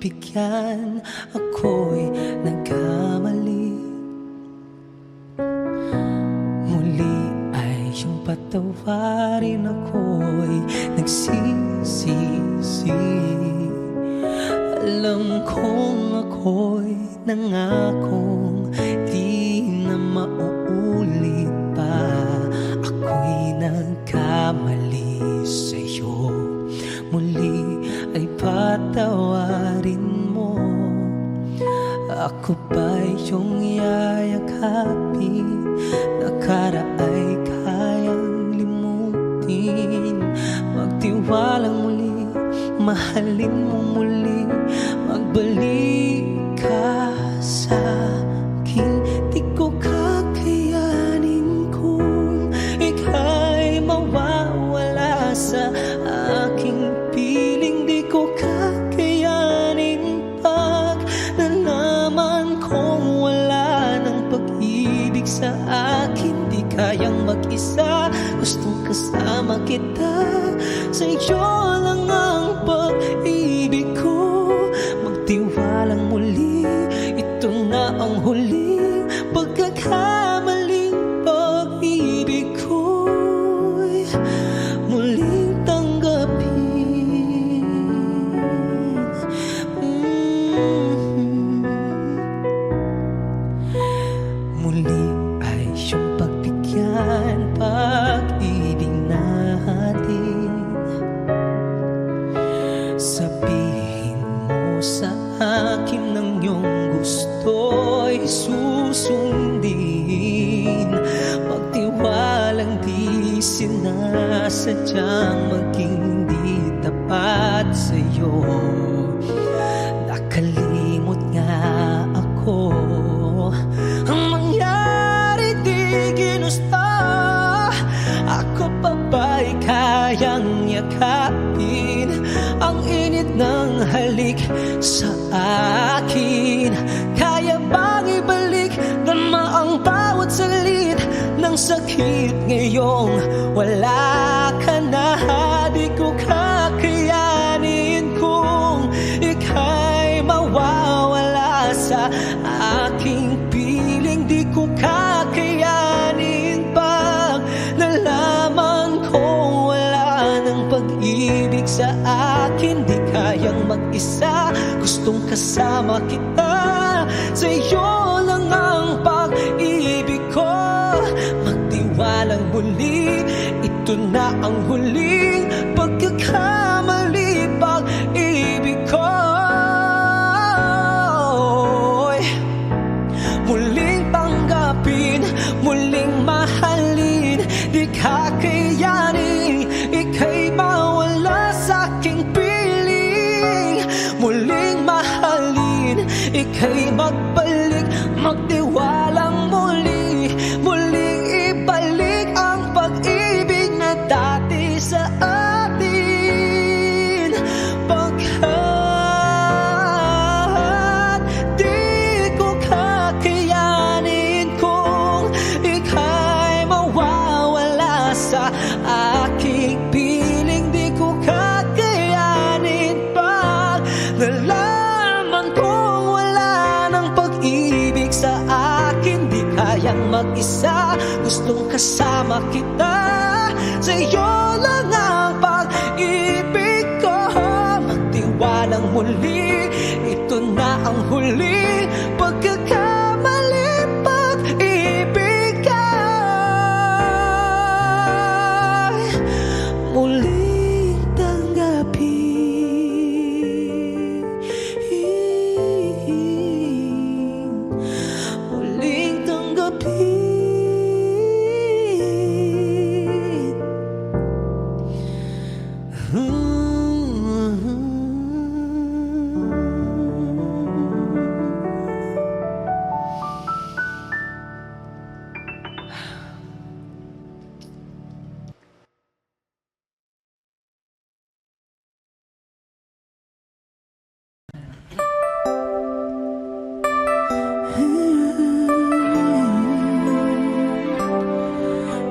pagbigyan, ako'y nagkamali. Muli ay iyong patawarin, ako'y nagsisisi. Alam kong ako'y nangakong di na mauulit pa. Ako'y nagkamali sa'yo, muli ay patawarin mo. Ako ba'y iyong yayakapin? Nakaraay kayang limutin. Magtiwalang muli, mahalin mo muli. Magbalik ka sa akin. Di ko kakayanin kung ika'y mawawala sa aking piling. Di ko kakayanin pag nalaman kong wala ng pag-ibig sa akin. Di kayang mag-isa, gustong kasama kita. Sa'yo lang ang pag-ibig ko. Magtiwalang muli, ito na ang huling pagkakamaling pag-ibig ko'y muling tanggapin. Muli ay iyong pagbigyan, pag-ibig natin. Sabihin mo sa akin ang iyong gusto'y susundin. Magtiwalang di sinasadyang maging di tapat sa'yo. Nakalimot nga ako, ang mangyari di ginusto. Ako pa ba'y kayang yakapin ang init ng halik sa akin? Kaya bang ibalik dama ang bawat salit ng sakit ngayong wala ka na? Di ko kakayanin kung ika'y mawawala sa aking piling. Di ko kakayanin pag nalaman kong wala ng pag-ibig sa akin. Di kayang mag-isa, gustong kasama kita. Sa'yo lang ang pag-ibig ko. Magtiwalang muli, ito na ang huling pagkakamali. Pag-ibig ko muling tanggapin, muling mahalin. Di kakayanin ika'y mawala sa aking piling. Muling mahalin, ika'y magbalik. Magtiwalang muli, muling ibalik ang pag-ibig na dati sa atin. Pagkat di ko kakayanin kung ika'y mawawala sa aking piling. Di ko kakayanin pag nalaman kong wala ng pag-ibig sa akin. Di kayang mag-isa, gustong kasama kita. Sa'yo lang ang pag-ibig ko. Magtiwalang muli, ito na ang huling pagkakamali. Pag-ibig ay muling tanggapin. Muling tanggapin.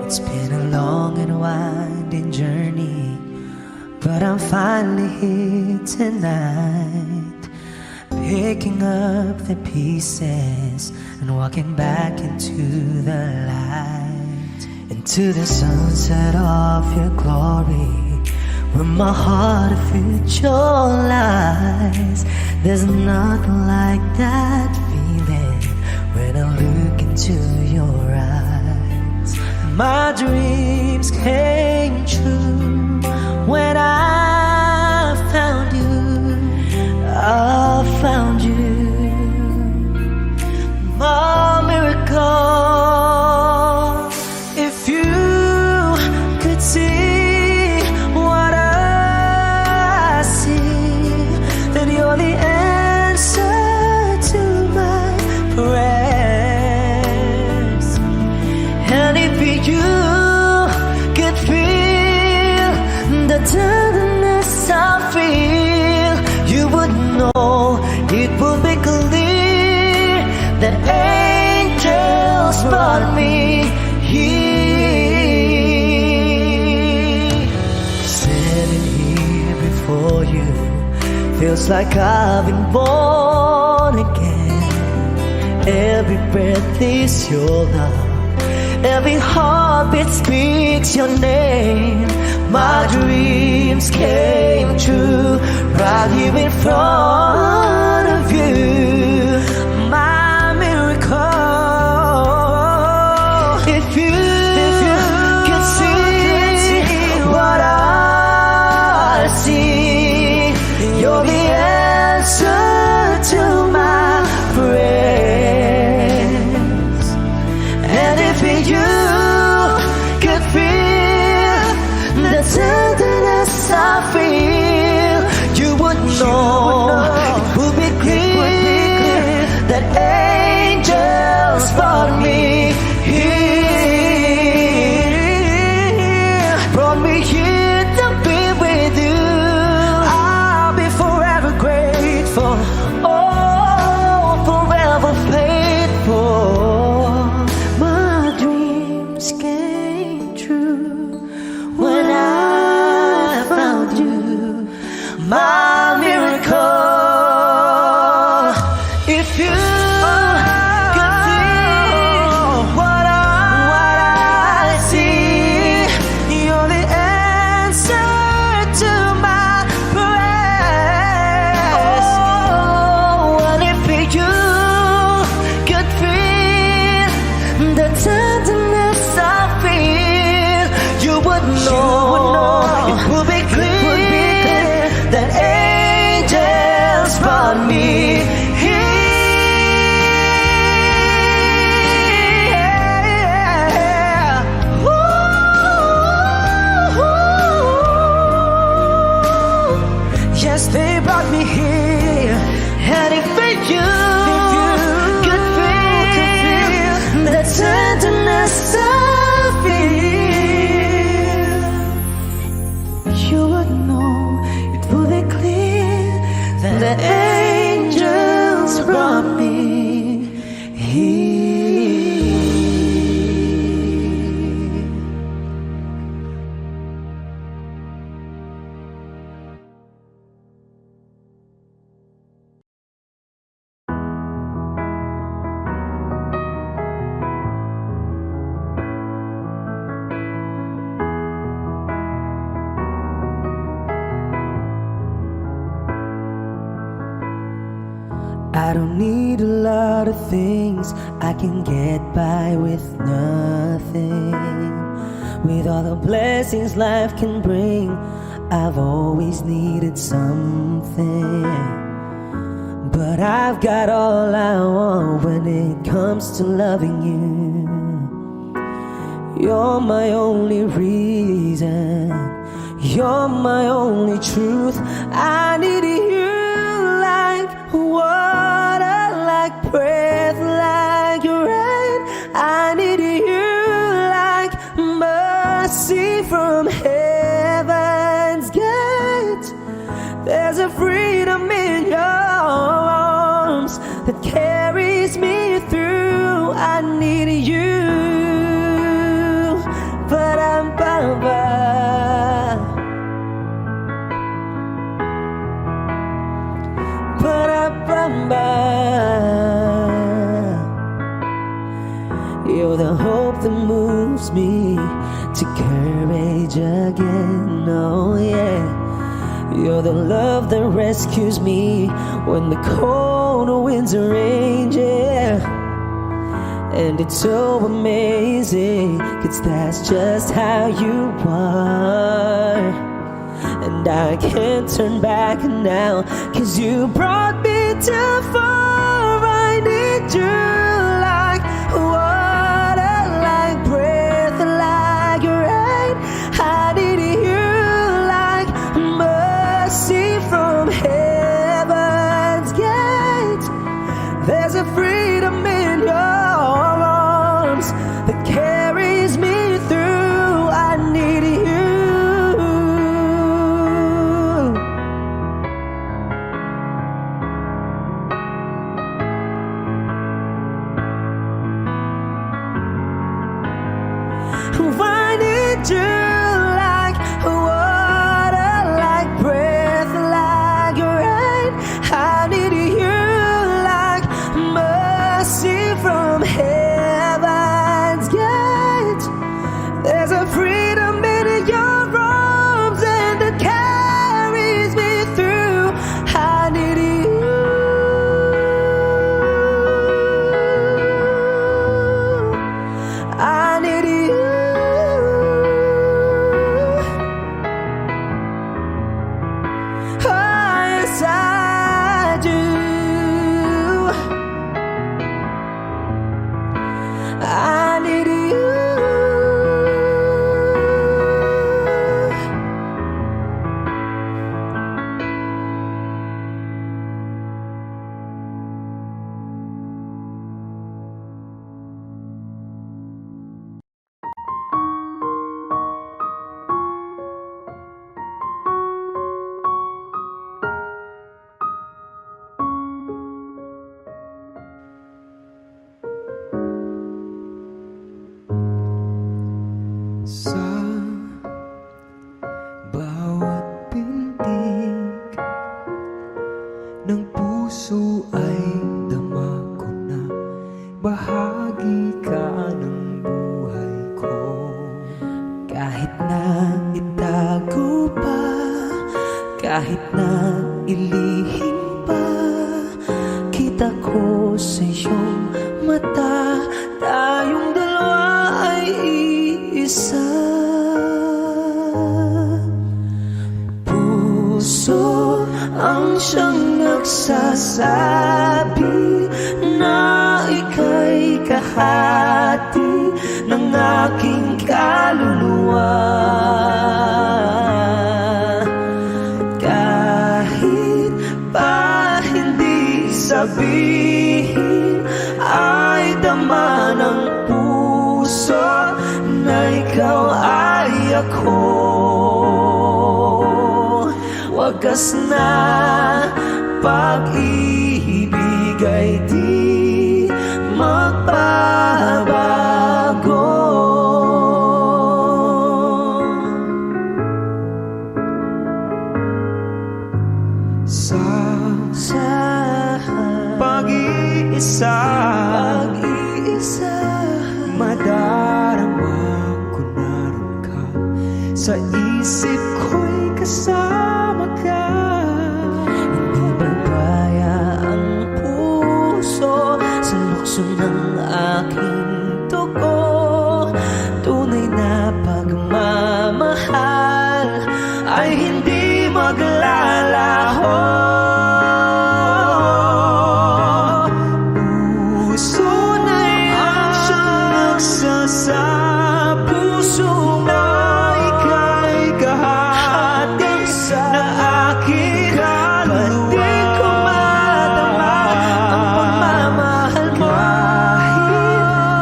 It's been a long and winding journey, but I'm finally here tonight. picking up the pieces and walking back into the light, into the sunset of your glory, where my heart a future lies. There's nothing like that feeling when I look into your eyes. My dreams came true when I found you. I found you, my miracle. If you could see what I see, then you're the answer to my prayers. And if you could feel the tenderness I feel, you would know, it would be clear that angels brought me here. Standing here before you feels like I've been born again. Every breath is your love, every heartbeat speaks your name. My dreams came true right here in front of you, my miracle. If you could see what I see, you're the answer to my prayers. And if you could feel the tenderness I feel, you would know, it would be clear that angels brought me here, brought me here to be with you. I'll be forever grateful, oh, forever faithful. My dreams came true when I found you, my miracle. If you could see what I see, you're the answer to my prayers. Oh, and if you could feel the tenderness I feel, you would know, it would be clear that angels brought me here. Ooh, yes, they brought me here. And if you could feel the tenderness I feel, you would know, it would be clear that the angels brought me here. I don't need a lot of things, I can get by with nothing. With all the blessings life can bring, I've always needed something. But I've got all I want when it comes to loving you. You're my only reason, you're my only truth. I need you like water, like breath, like rain. I need you like mercy from heaven's gate. There's a freedom in your arms that carries me through. I need you, but I'm ba to courage again. Oh yeah, you're the love that rescues me when the cold winds rage, yeah. And it's so amazing, 'cause that's just how you are. And I can't turn back now, 'cause you brought me too far. I need you like water, like breath, like rain. I need you like mercy from heaven's gate. There's a freedom in your arms that carries me through. I need you. I need you like water, like breath, like rain. I need you like mercy from heaven's gate. There's a freedom in your arms and it carries me through. I need you. I need you. I do. I need you. Sa bawat pintig ng puso ay dama ko na bahagi ka ng buhay ko. Kahit na itago pa, kahit na ilihim pa, kita ko sa iyong mata, tayong dalawa ay isa. Puso ang siyang nagsasabi na ika'y kahati ng aking kaluluwa. Kahit pa hindi sabihin, ay dama ng puso na ikaw ay ako. Wagas na pag-ibig ay di magbabago. Sa pag-iisa, madarama ko na rin ka. Sa isip ko'y kasama ka. hindi magkaya ang puso sa lukso ng aking dugo. Tunay na pagmamahal ay hindi maglalaho. Sa puso na ika'y kahati na aking kaluluwa. Di ko madama ang pagmamahal mo. Kahit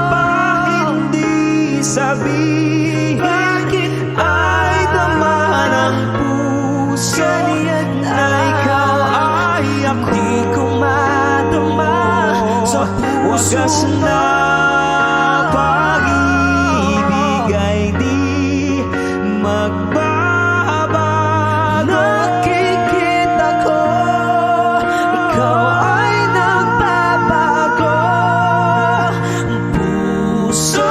pa hindi sabihin, Bakit ay dama ng puso na ikaw ay ako. di ko madama sa puso Wagas na pag-ibig ay di magbabago. Nakikita ko, ikaw ay nagbabago. Ang puso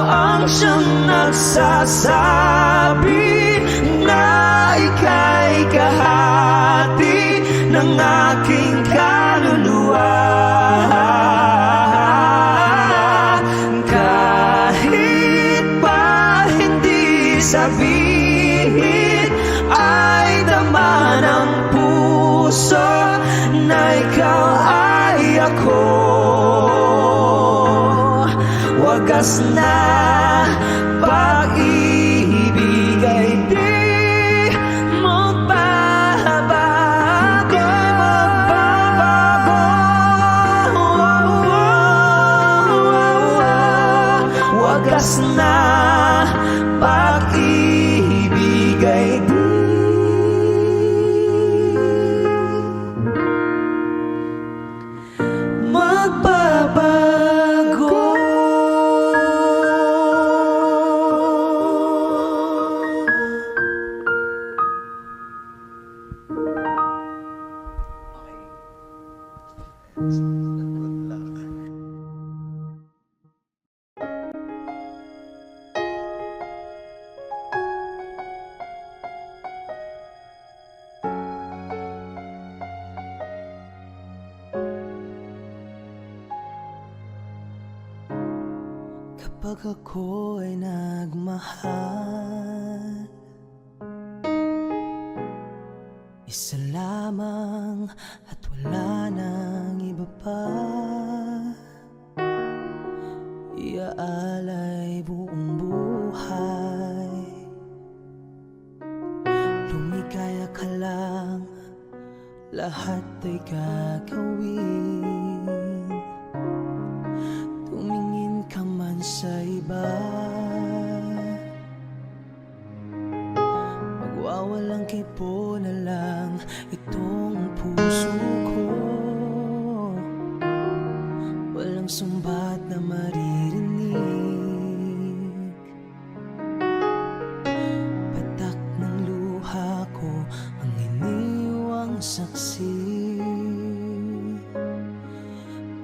ang siyang nagsasabi masabi na ika'y kahati ng aking kaluluwa. Kahit pa hindi sabihin, ay dama ng puso na ikaw ay ako. Wagas na pag-ibig ay di magbabago. Wagas na pag-ibig ay di magbabago. Kapag ako ay nagmahal, isa lamang at wala nang iba pa. Iaalay buong buhay, lumigaya ka lang, lahat ay gagawin. Tumingin ka man sa iba, magwawalang kipo na lang itong puso ko. Walang sumbat na maririnig, patak ng luha ko ang iniwang saksi.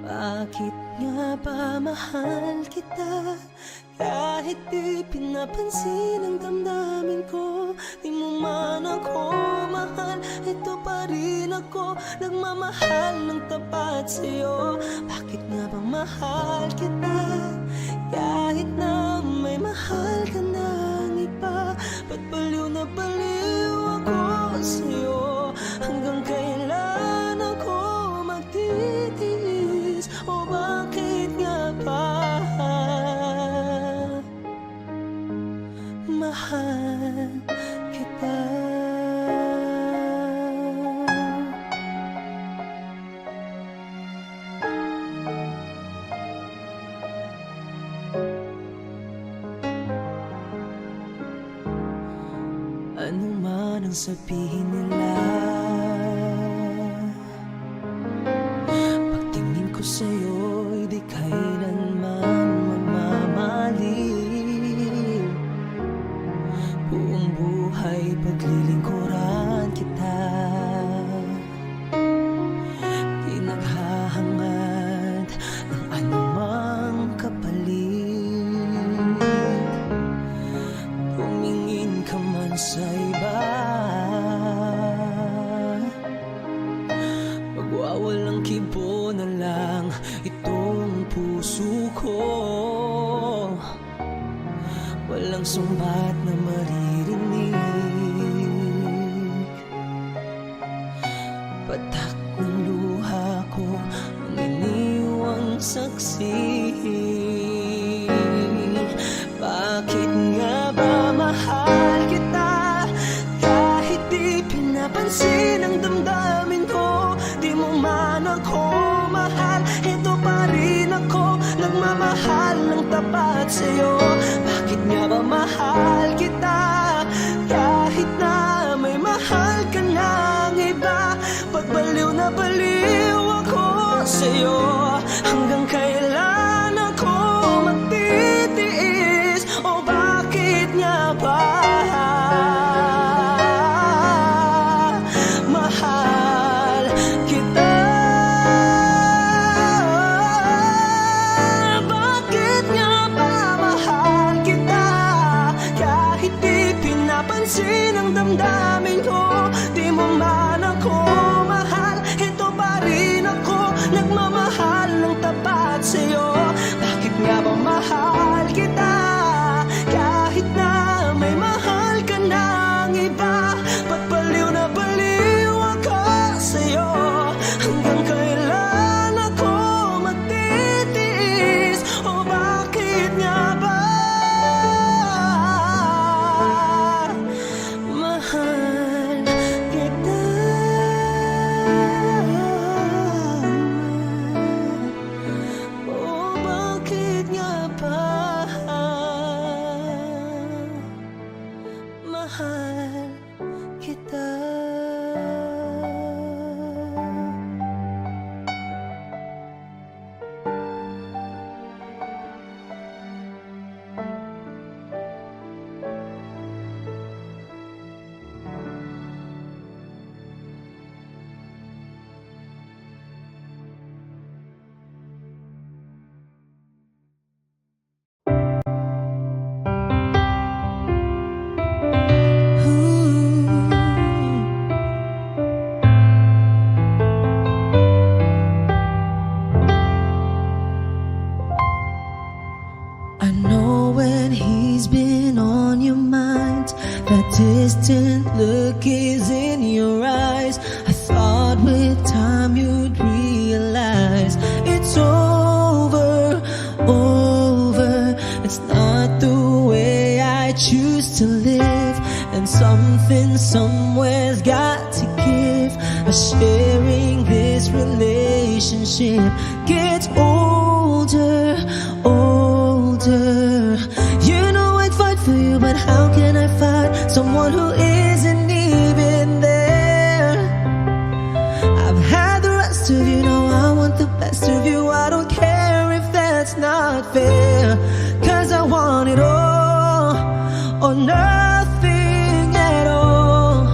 Bakit nga ba mahal kita? Kahit di pinapansin ang damdamin ko, di mo man ako mahal, ito pa rin ako, nagmamahal ng tapat sa'yo. Bakit nga ba mahal kita? Kahit na may mahal ka ng iba, ba't baliw na baliw ako sa'yo? Hanggang kailan ako magtitiis? O bakit nga ba mahal kita? Ano man ang sabihin nila, pagtingin ko sa'yo'y di kailanman mamamali. Buong buhay paglilingkuran kita, di naghahangad ng anumang kapalit. Tumingin ka man sa iba, magwawalang kibo na lang itong puso ko. Walang sumbat na maririnig, patak ng luha ko ang iniwang saksi. Bakit nga ba mahal kita? Kahit di pinapansin ang damdamin ko, di mo man ako mahal, ito pa rin ako, nagmamahal ng tapat sa'yo. Bakit nga ba mahal kita? mapansin ang damdamin ko. Di mo man ako mahal, ito pa rin ako nagmamahal ng tapat sa'yo. Bakit nga ba mahal kita kahit na may mahal ka ng iba? Ba't baliw na baliw ako sa'yo? Hanggang kailan ako magtitiis? O bakit nga ba mahal kita? O bakit nga ba mahal kita? I know when he's been on your mind, that distant look is in your eyes. I thought with time you'd realize it's over, over. It's not the way I choose to live, and something somewhere's got to give. Sharing this relationship gets older, older. You know I'd fight for you, but how can I fight someone who isn't even there? I've had the rest of you, now I want the best of you. I don't care if that's not fair, 'cause I want it all or nothing at all.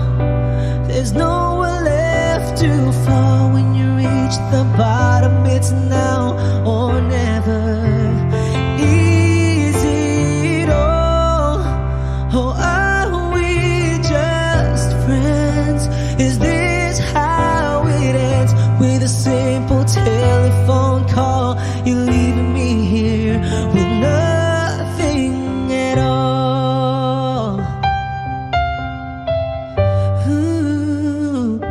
There's nowhere left to fall when you reach the bottom. It's now or never. Is it all, or are we just friends? Is this how it ends? With a simple telephone call, you're leaving me here with nothing at all. Ooh.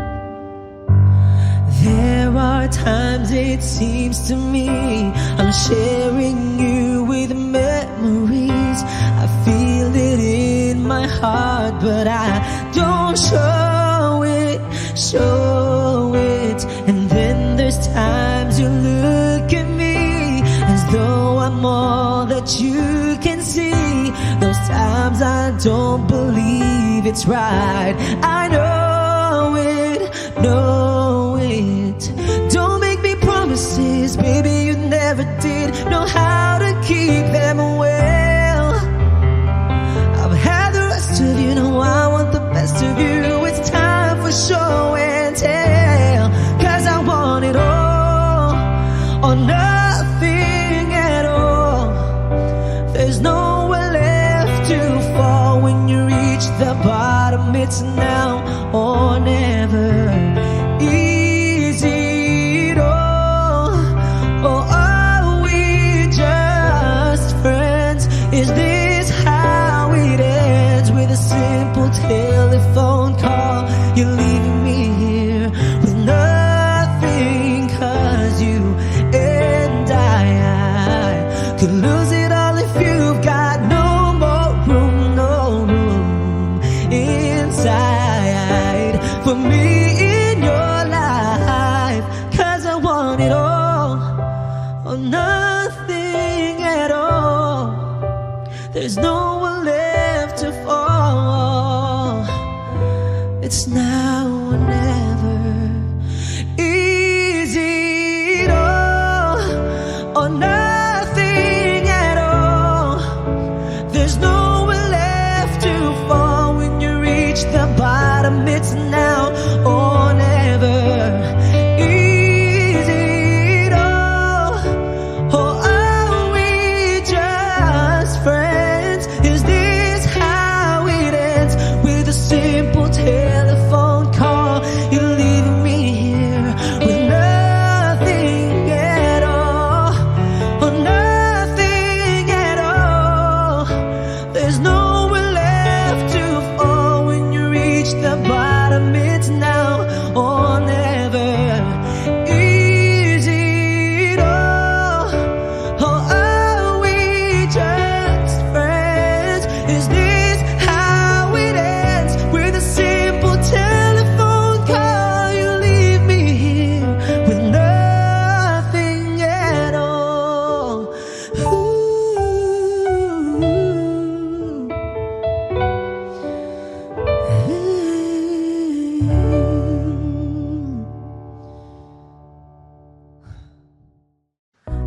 There are times it seems to me I'm sharing you with memories. I feel it in my heart, but I don't show it, show it. And then there's times you look at me as though I'm all that you can see. Those times I don't believe it's right. I know it, know it. Don't make me promises, baby, you never did know how to keep them well. I've had the rest of you, now I want the best of you. It's time for show and tell, 'cause I want it all or nothing at all. There's nowhere left to fall when you reach the bottom. It's now or never. Is it all, or are we just friends? Is this how it ends? With a simple telephone call, you're leaving me here with nothing. 'Cause you and I could lose it all if you've got no more room, no room inside for me in your life. 'Cause I want it all or nothing at all. There's no one left to fall. It's now or never. Is it all or nothing at all? There's nowhere left to fall when you reach the bottom. It's now or never. Is it all, or are we just friends? Is this how it ends? With simple telephone call. You're leaving me here with nothing at all, or nothing at all. There's nowhere left to fall when you reach the bottom. It's now or never. Is it all, or are we just friends? Is this how it ends? With a simple telephone call, you leave me here with nothing at all.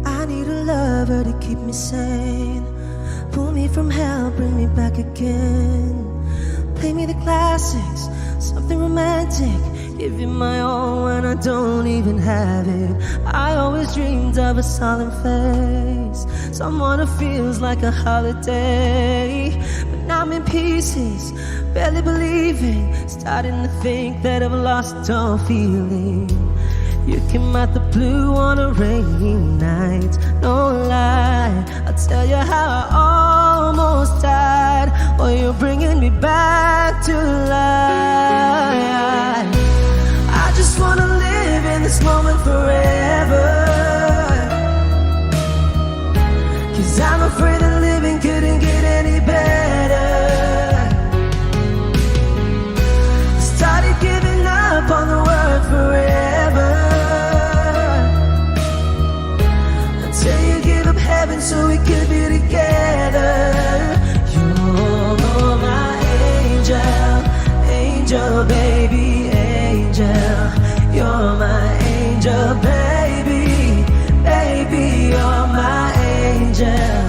I need a lover to keep me sane, pull me from hell, bring me back again. Play me the classics, something romantic, give you my all when I don't even have it. I always dreamed of a solemn face, someone who feels like a holiday. But now I'm in pieces, barely believing, starting to think that I've lost all feeling. You came out the blue on a rainy night, no lie, I'll tell you how I almost died. Oh, you're bringing me back to life. I just wanna live in this moment forever, 'cause I'm afraid that living couldn't get any better. I started giving up on the word forever, until you give up heaven so we could be together. You're my angel, angel, baby, angel. You're my angel, baby, baby. You're my angel,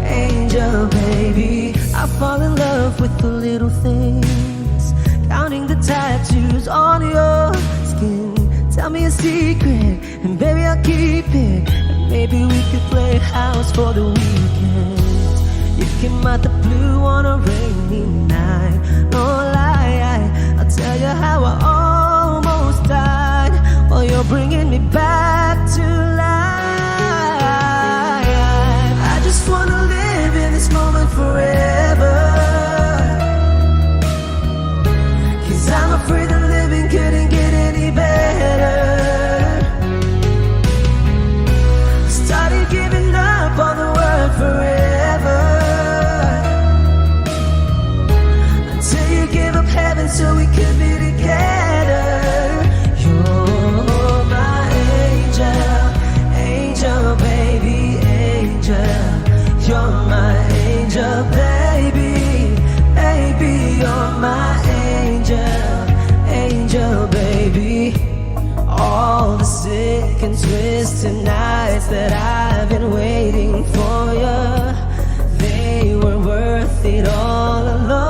angel, baby. I fall in love with the little things, counting the tattoos on your skin. Tell me a secret, and baby I'll keep it. And maybe we could play house for the weekend. You came out the blue on a rainy night, no lie, I'll tell you how I almost died. Oh, you're bringing me back to life. I just wanna live in this moment forever, 'cause I'm afraid that living couldn't get any better. Started giving up on the word forever, until you give up heaven so we could be together. You're my angel, angel, baby, angel. You're my angel, baby, baby. You're my angel, angel, baby. All the sick and twisted nights that I've been waiting for you, they were worth it all alone.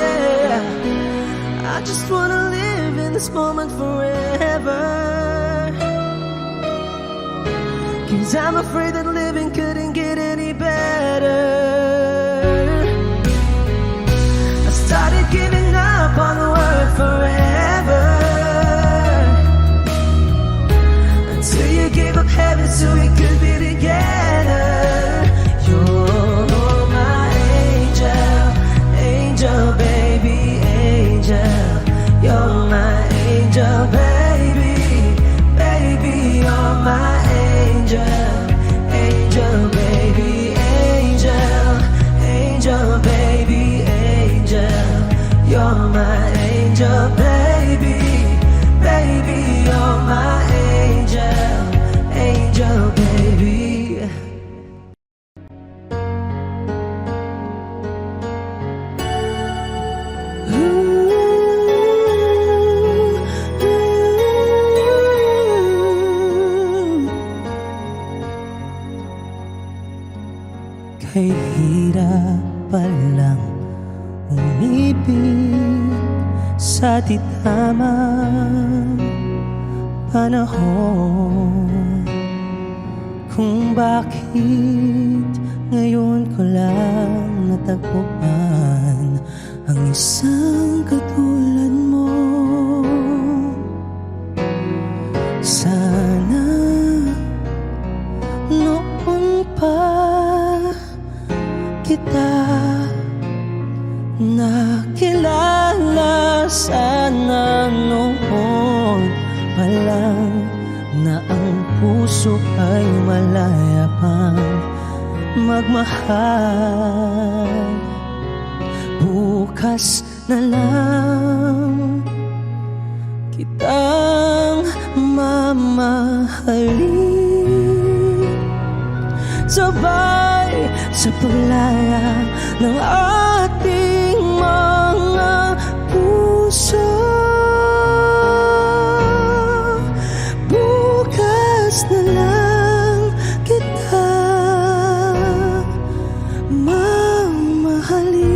Yeah, I just wanna live in this moment forever, 'cause I'm afraid that living couldn't get any better. I started giving up on the word forever, until you gave up heaven so we could be together. You're my angel, angel, baby, angel. You're my angel, baby, baby. You're my angel, angel, baby, angel, angel, baby, angel. You're my angel, baby, baby. You're my angel, angel, baby. Kay hirap palang umibig sa di tamang panahon. Kung bakit ngayon ko lang natagpuan isang katulad mo. Sana noon pa kita nakilala. Sana noon pa lang na ang puso ay malaya pang magmahal. Bukas na lang kitang mamahalin, sabay sa paglaya ng ating mga puso. Bukas na lang kita mamahalin.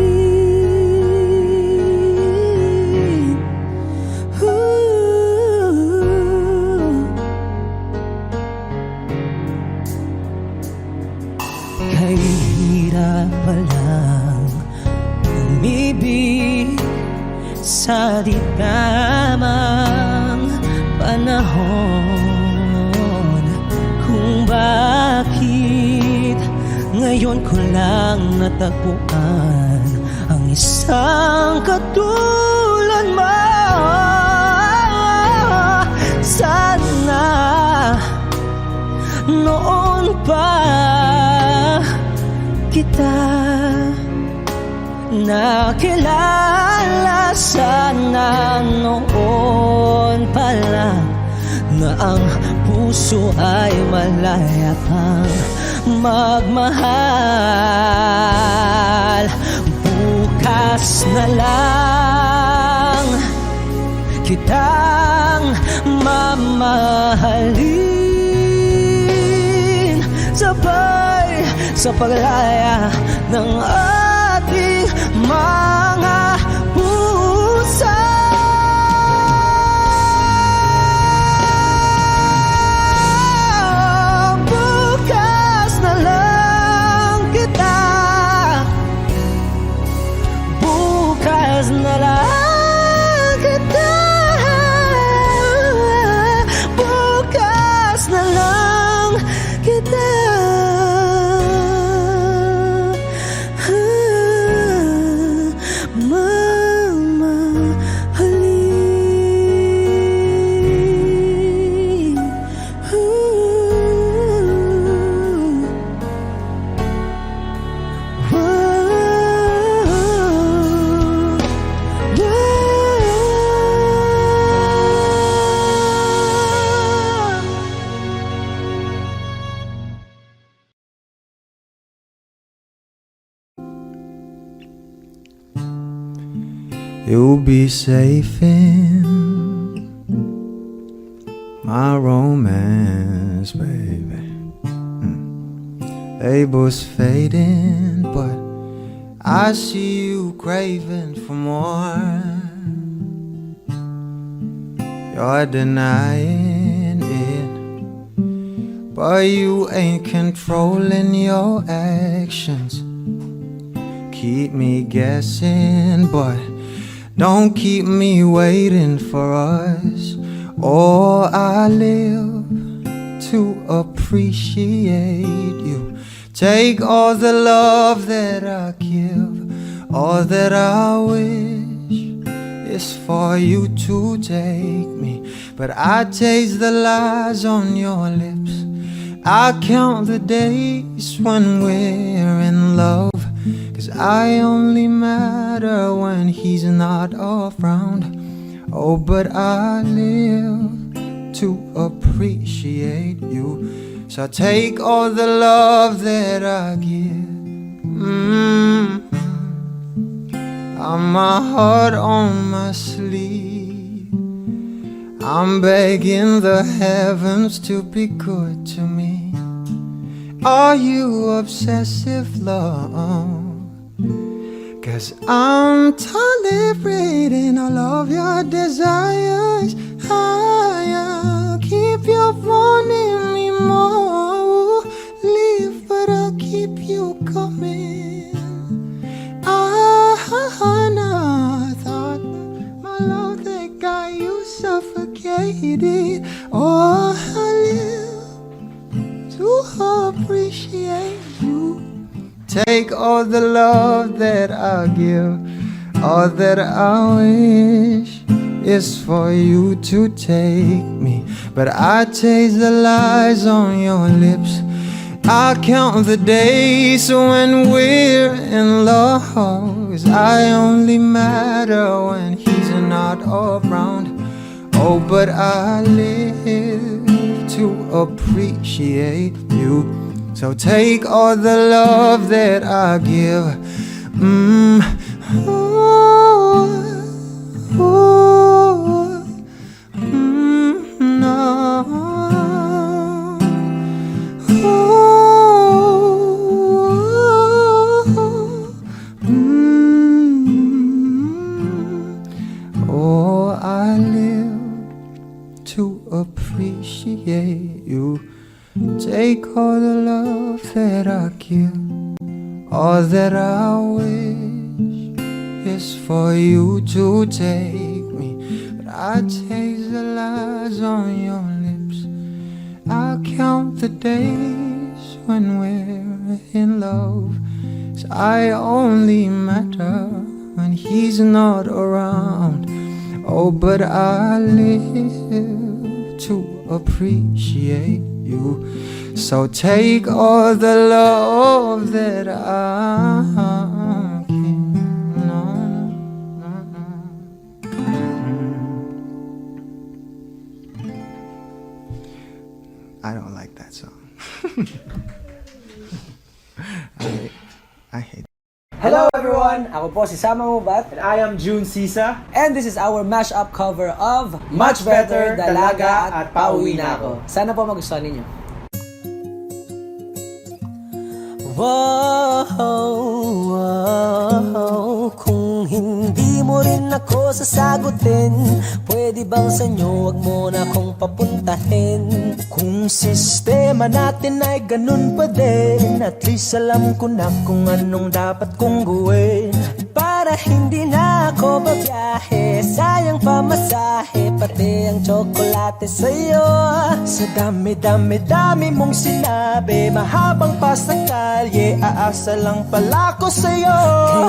Kahirap palang umibig sa di tamang panahon. Kung bakit ngayon ko lang natagpuan ang isang katulad mo. Sana noon pa kita nakilala. Sana noon pala na ang puso ay malaya pang magmahal. Bukas na lang kitang mamahalin, sabay sa paglaya ng ating mga puso. Bukas na lang kita, bukas na lang kita, bukas na lang kita. You'll be safe in my romance, baby. Labels fading, but I see you craving for more. You're denying it, but you ain't controlling your actions. Keep me guessing, but don't keep me waiting for us. Oh, I live to appreciate you. Take all the love that I give, all that I wish is for you to take me. But I taste the lies on your lips. I count the days when we're in love, 'cause I only matter when he's not around. Oh, but I live to appreciate you. So take all the love that I give. I'm my heart on my sleeve. I'm begging the heavens to be good to me. Are you obsessive, love? 'Cause I'm tolerating all of your desires. I'll keep you wanting me more. Leave, but I'll keep you coming. Nah. need it. Oh, I live to appreciate you. Take all the love that I give, all that I wish is for you to take me. But I taste the lies on your lips. I count the days when we're in love, 'cause I only matter when he's not around. Oh, but I live to appreciate you. So take all the love that I give. Oh, I live to appreciate you. Take all the love that I give, all that I wish is for you to take me. But I taste the lies on your lips. I count the days when we're in love, 'cause I only matter when he's not around. Oh, but I live to appreciate you. So take all the love that I can. I don't like that song. I hate. Hello everyone! Ako po si Sama Mubat. And I am June Sisa. And this is our mashup cover of Much Better, Dalaga at Pauwi na Ako. Sana po magustuhan ninyo. Wow, kung hindi mo rin ako sasagutin, pwede bang sa inyo wag mo na akong papuntahin? Kung sistema natin ay ganun pa din, at least alam ko na kung anong dapat kong gawin. Para hindi na ako babiyahe, sayang pamasahe, pati ang tsokolate sa'yo. Sa dami-dami-dami mong sinabi, mahabang pa sa kalye, aasa lang pala ko sa'yo.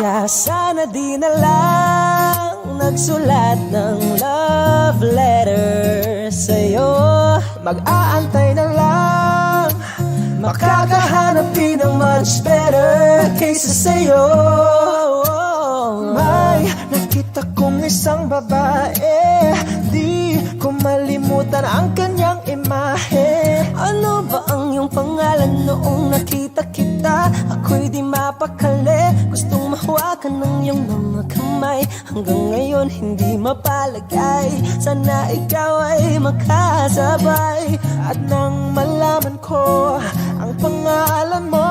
Kaya sana di na lang nagsulat ng love letter sa'yo. Mag-aantay na lang, makakahanap din ng much better kaysa sa'yo. May nakita kong isang babae, di ko malimutan ang kanyang imahe. Ano ba ang iyong pangalan noong nakita kita? Ako'y di mapakali, gustong mahawakan ng iyong mga kamay. Hanggang ngayon hindi mapalagay, sana ikaw ay makasabay. At nang malaman ko ang pangalan mo,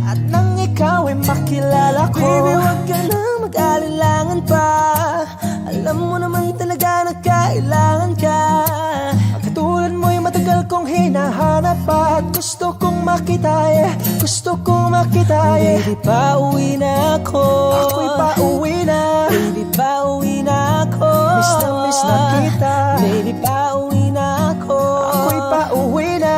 at nang ikaw ay makilala ko, baby, wag ka na mag-alilangan pa. Alam mo naman talaga na kailangan ka. Ang katulad mo'y matagal kong hinahanap pa, at gusto kong makita gusto kong makita Baby, pauwi na ako. Ako'y pauwi na. Baby, pauwi na ako. Miss na kita. Baby, pauwi na ako. Ako'y pauwi na.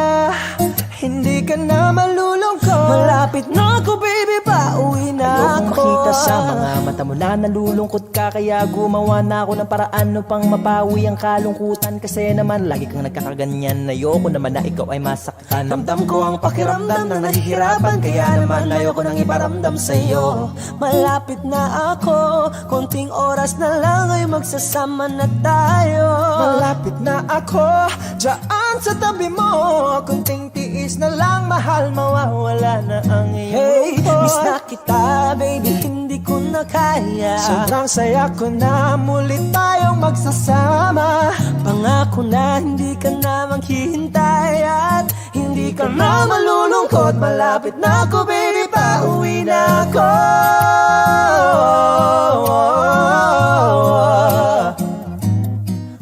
Hindi ka na malulungkot. Malapit na ako, baby, pauwi na ako. Ayokong makita sa mga mata mo na nalulungkot ka, kaya gumawa na ako ng paraan upang mapawi ang kalungkutan. Kasi naman lagi kang nagkakaganyan, ayoko naman na ikaw ay masaktan. Ramdam ko ang pakiramdam ng nahihirapan, kaya naman ayoko nang iparamdam sa'yo. Malapit na ako, konting oras na lang ay magsasama na tayo. Malapit na ako, dyan sa tabi mo, konting tiis na lang, mahal, mawawala na ang iyong miss na kita, baby, hindi ko na kaya. Sobrang saya ko na muli tayong magsasama. Pangako na hindi ka na maghihintay, at hindi ka na malulungkot. Malapit na ako, baby, pauwi na ako.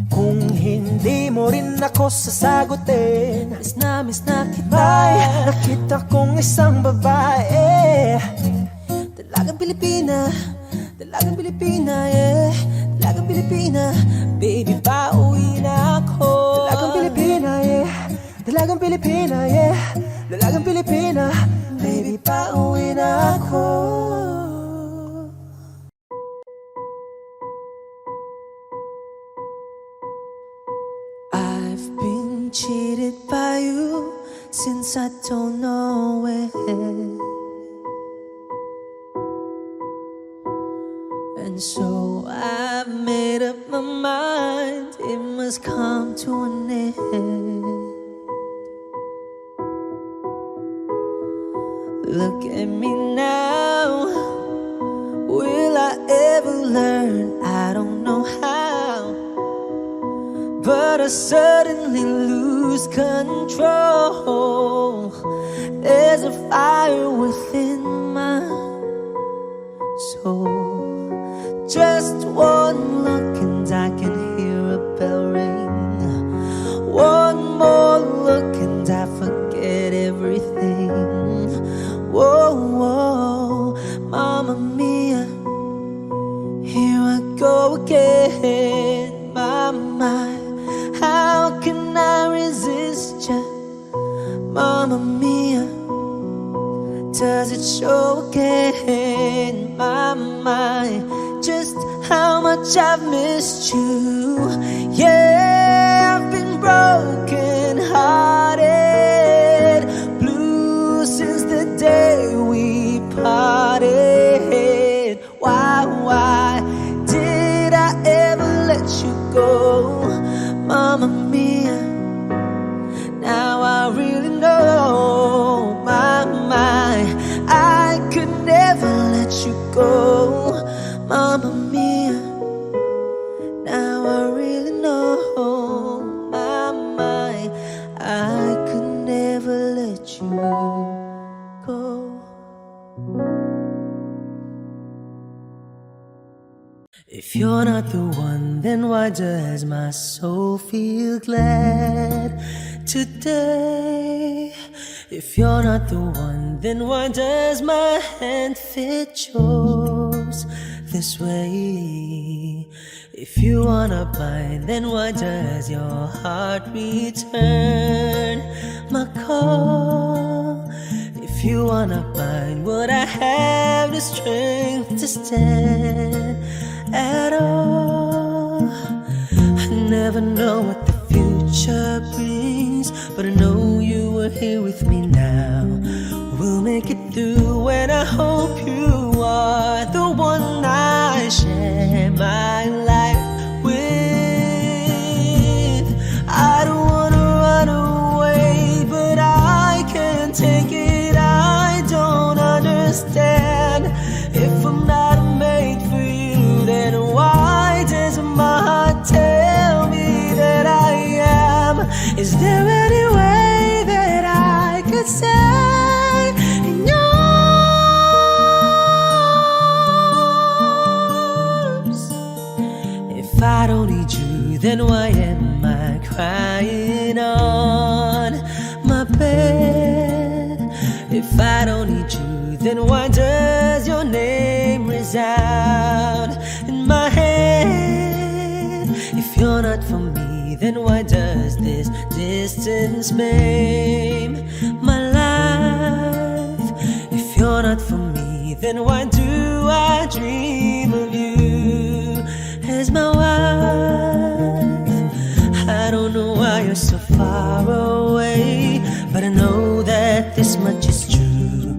Kung hindi mo rin ako sasagutin, miss na kita. May nakita kong isang babae, Dalagang Pilipina, yeah. Dalagang Dalagang Pilipina, baby, pauwi na ako. Dalagang Pilipina, yeah. Dalagang Pilipina, yeah. Dalagang Pilipina, baby, pauwi na ako. I've been cheated by you since I don't know when. And so I've made up my mind, it must come to an end. Look at me now, will I ever learn? I don't know how, but I suddenly lose control. There's a fire within my soul. Just one look and I can hear a bell ring. One more look and I forget everything. Whoa, whoa, Mamma Mia, here I go again. My, how can I resist ya? Mamma Mia, does it show again? My, just how much I've missed you. Yeah, I've been broken hearted, blue since the day we parted. Why did I ever let you go? Mamma Mia, now I really know. My, I could never let you go. Mamma Mia, now I really know. My, I could never let you go. If you're not the one, then why does my soul feel glad today? If you're not the one, then why does my hand fit yours this way? If you are not mine, then why does your heart return my call? If you are not mine, would I have the strength to stand at all? I never know what the future brings, but I know you are here with me now. We'll make it through, and I hope you are the one I share my life with. I don't wanna run away, but I can't take it. I don't understand. If I'm not made for you, then why does my heart tell me that I am? Is there any way that I could say in yours? If I don't need you, then why am I crying on my bed? If I don't need you, then why does your name resound in my head? If you're not for me, then why does this distance maim my life? If you're not for me, then why do I dream of you as my wife? I don't know why you're so far away, but I know that this much is true.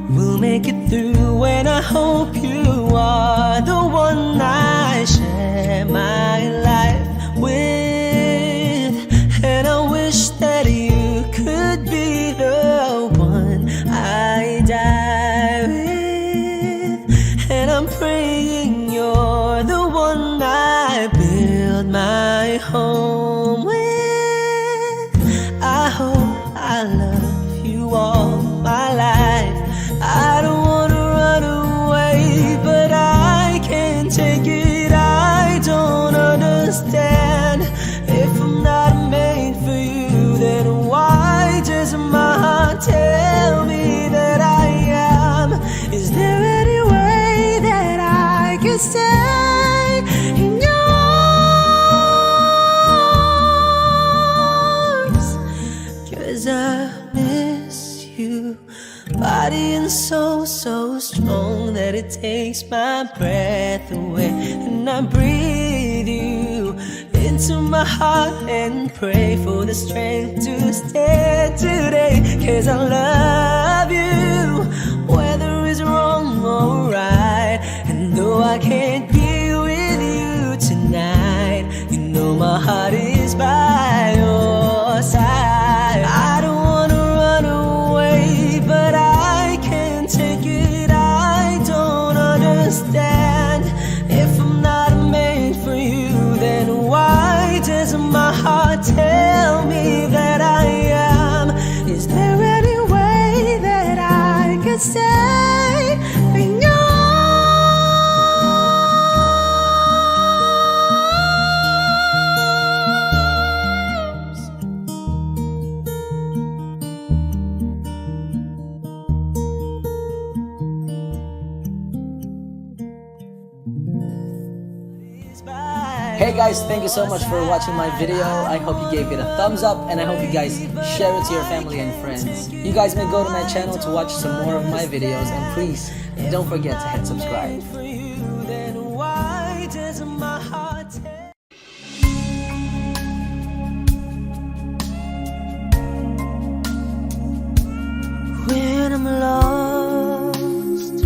We'll make it through, and I hope you are the one I share my life with. And I wish that you could be the one I die with. And I'm praying you're the one I build my home with. I hope I love you all my life. I don't wanna run away, but I can't take it. I don't understand. If I'm not made for you, then why does my heart tell me that I am? Is there any way that I can stay in your that takes my breath away. And I breathe you into my heart and pray for the strength to stand today. 'Cause I love you, whether it's wrong or right. And though I can't be with you tonight, you know my heart is by your side. I don't wanna run away, but I can't take it. I don't understand. If I'm not made for you, then why does my heart tell me that I am? Is there any way that I could stay in your Hey guys, thank you so much for watching my video. I hope you gave it a thumbs up and I hope you guys share it to your family and friends. You guys may go to my channel to watch some more of my videos, and please don't forget to hit subscribe. for you, then why does my heart tell? When I'm lost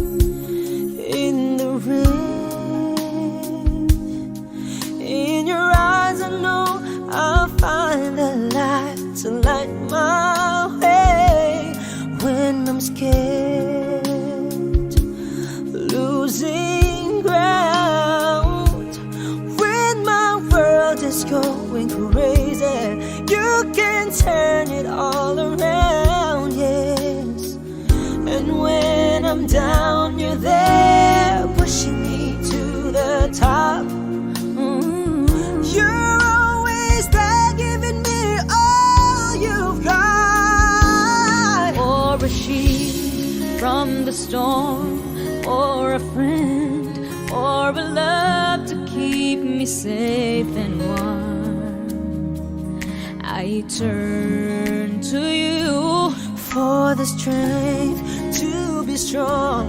in the rain, in your eyes I know I'll find the light to light my way. When I'm scared, losing ground, when my world is going crazy, you can turn it all around, yes. And when I'm down, you're there, pushing me to the top. You're always there, giving me all you've got. Or a sheep from the storm, or a friend, or a love to keep me safe and warm. I turn to you For the strength to be strong,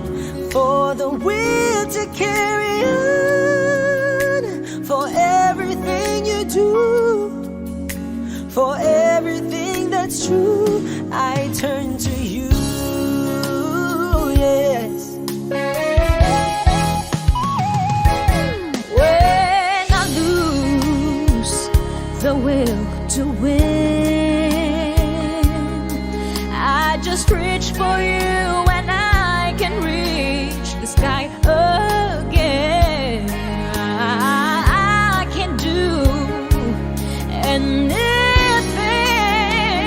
for the will to carry on, for everything you do, for everything that's true, I turn to you, yes. when I lose the will to win. I just reach for you and I can reach the sky again. I can do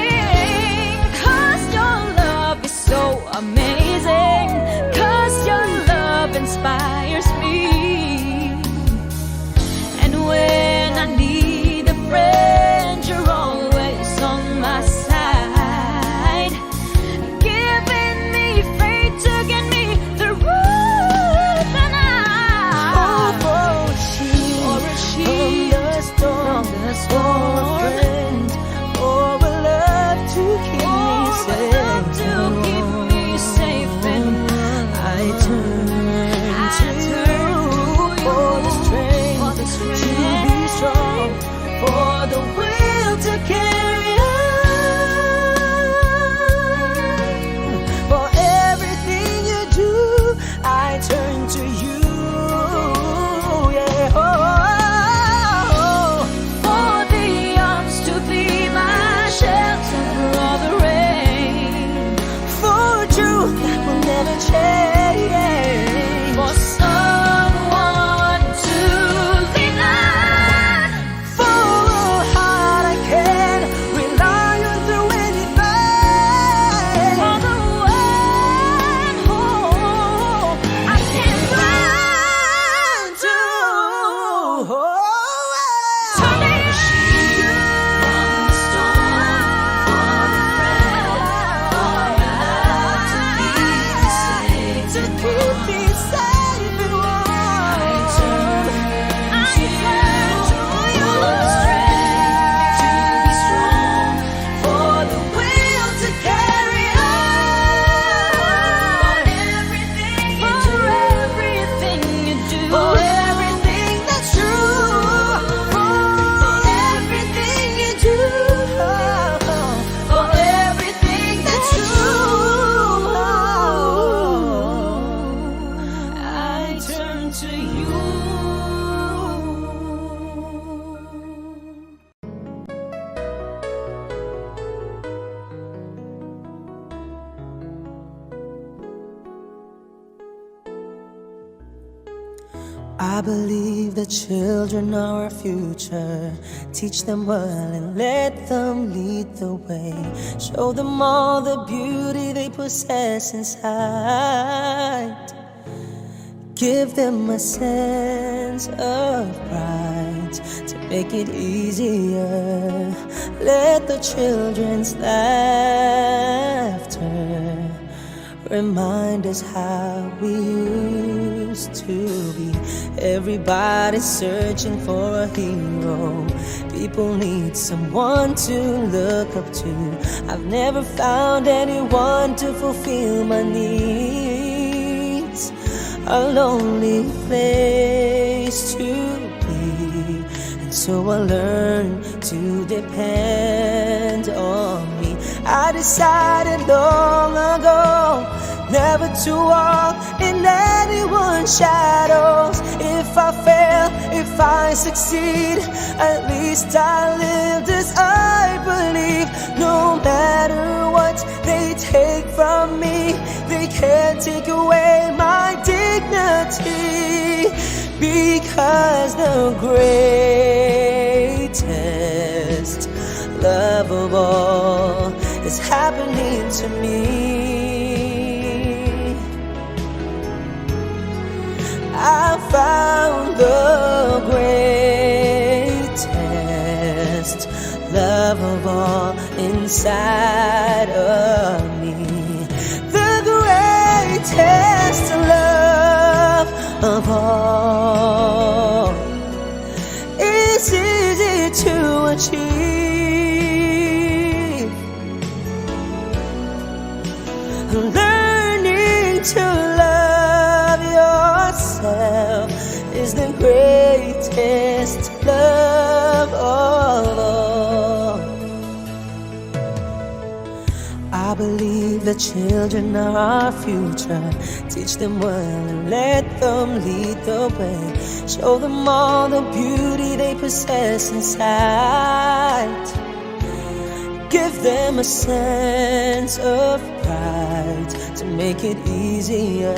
anything, 'cause your love is so amazing, 'cause your love inspires me. And when I need a friend, you're always on my side, giving me faith to get me through the night. Oh, for a sheep, Or a sheep from the storm, from the or a storm, friend, or a love to keep me or a safe. love to keep me safe and I turn to you for the strength, for the to strength. be strong, for the will to carry on, for everything you do, I turn to you, yeah. For the arms to be my shelter for all the rain, For truth that will never change, for someone to lean on. for a heart to you. I believe the children are our future. Teach them well and let them lead the way. Show them all the beauty they possess inside. Give them a sense of pride to make it easier. Let the children's laughter remind us how we used to be. Everybody's searching for a hero. People need someone to look up to. I've never found anyone to fulfill my needs. A lonely place to be, and so I learned to depend on me. I decided long ago never to walk in anyone's shadows. If I fail, if I succeed, at least I lived as I believe. No matter what they take from me, they can't take away my dignity. Because the greatest love of all is happening to me. I found the greatest love of all inside of me. The greatest love of all is easy to achieve. Learning to love yourself is the greatest love of all. I believe the children are our future. Teach them well and let them lead the way. Show them all the beauty they possess inside. Give them a sense of pride to make it easier.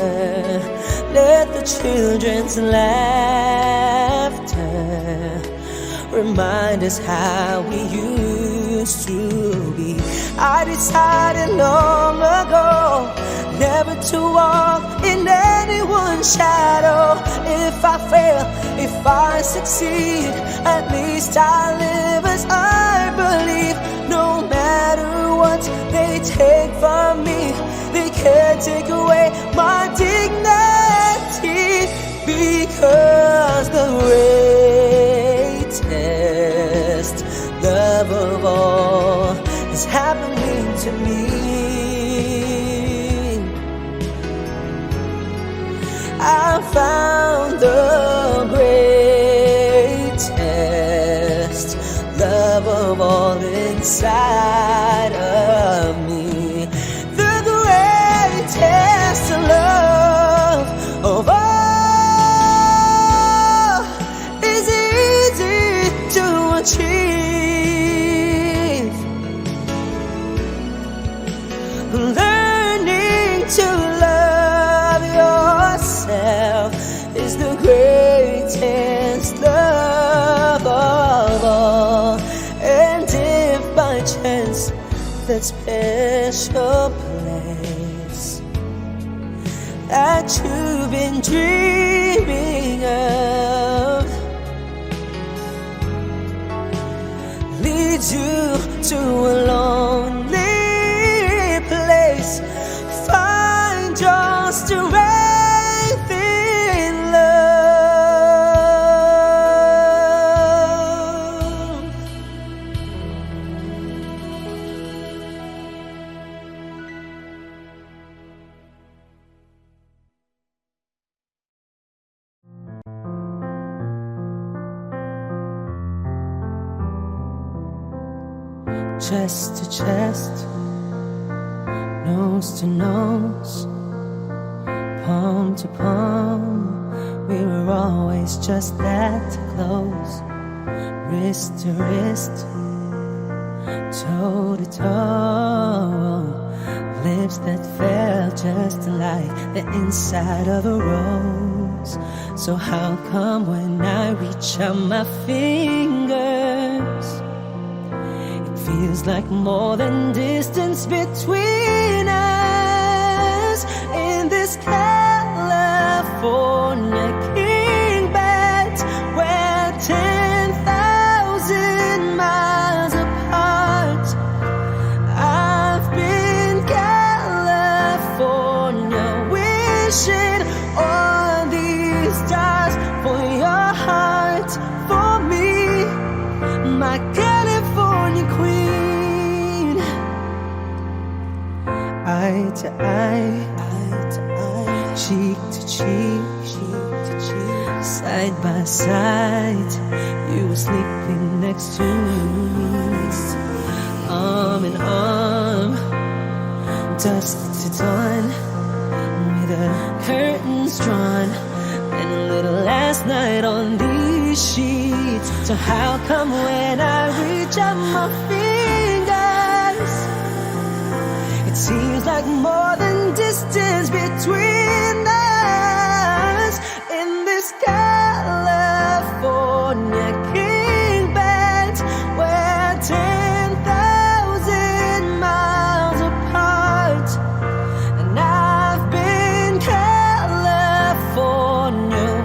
Let the children's laughter remind us how we used to be. I decided long ago never to walk in anyone's shadow. If I fail, if I succeed, at least I live as I believe. No matter what they take from me, they can't take away my dignity. Because the greatest love of all is happening to me. I found the greatest love of all inside of me. The greatest love of all is easy to achieve. Learning to love yourself is the greatest love of all. And if by chance that special place that you've been dreaming of leads you to a lonely place, find your strength in love. Chest to chest, nose to nose, palm to palm, we're we're always just that close, wrist to wrist, toe to toe, lips that felt just like the inside of a rose. So how come when I reach out my fingers, it feels like more than distance between us in this California king bed, we're 10,000 miles apart. I've been California wishing on these stars for your heart, for me, my California queen. Eye to eye, cheek to cheek, side by side, you were sleeping next to me, arm in arm, dusk to dawn, with the curtains drawn, and a little last night on these sheets. So how come when I reach out my fingers, it seems like more than distance between us in this California king bed, we're 10,000 miles apart. And I've been California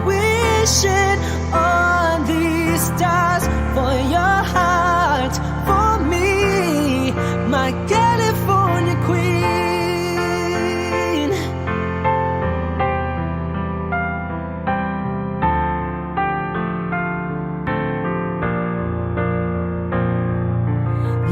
wishing on these stars for your heart, for me, my California queen.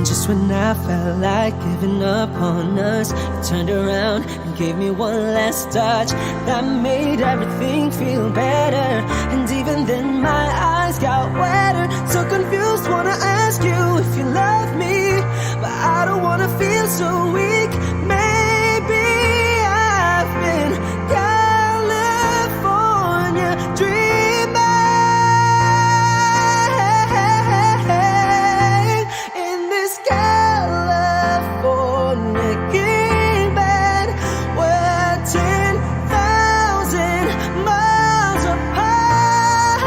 Just when I felt like giving up on us, you turned around and gave me one last touch that made everything feel better. And even then my eyes got wetter, so confused, wanna ask you if you love me, but I don't wanna feel so weak. Maybe I've been California dreaming in this California king bed, we're 10,000 miles apart.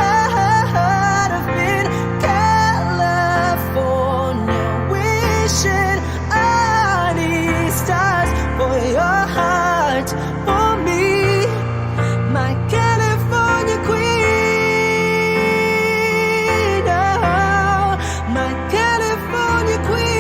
I've been California wishing on these stars for your heart, for me, my California queen. Oh, my California queen.